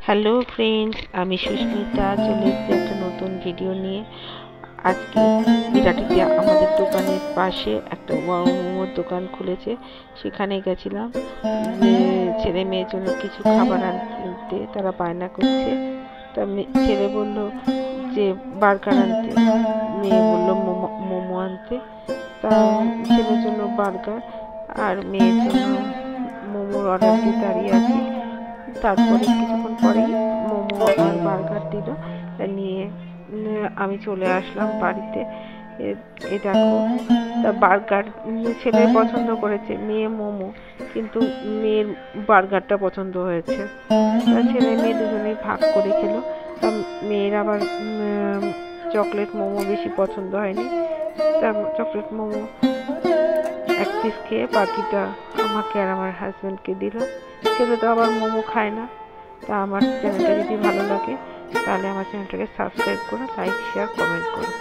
Hello friends, আমি সুস্মিতা চলে এসেছি একটা নতুন ভিডিও নিয়ে। আজকে বিরাটিতে আমাদের দোকানের পাশে একটা মোমোর দোকান খুলেছে, সেখানে গেছিলাম যে ছেলে মেয়ের জন্য কিছু খাবার আনতে। তারা বায়না করছে, তা ছেলে বলল যে বার্গার আনতে, মেয়ে বলল মোমো আনতে। তা ছেলের জন্য বার্গার আর মেয়ের জন্য মোমোর অর্ডার দিয়ে দাঁড়িয়ে আছি। তারপরে কিছুক্ষণ পরেই মোমো আর বার্গার দিল, নিয়ে আমি চলে আসলাম বাড়িতে। এ দেখো, তা বার্গার ছেলে পছন্দ করেছে, মেয়ে মোমো, কিন্তু মেয়ের বার্গারটা পছন্দ হয়েছে। তা ছেলে মেয়ে দুজনেই ভাগ করে খেলো। তা মেয়ের আবার চকলেট মোমো বেশি পছন্দ হয়নি, তা চকলেট মোমো এক পিস খেয়ে বাকিটা আমাকে আর আমার হাজব্যান্ডকে দিল। ছেলে তো আবার মোমো খায় না। তা আমার চ্যানেলটা যদি ভালো লাগে তাহলে আমার চ্যানেলটাকে সাবস্ক্রাইব করো, লাইক শেয়ার কমেন্ট করো।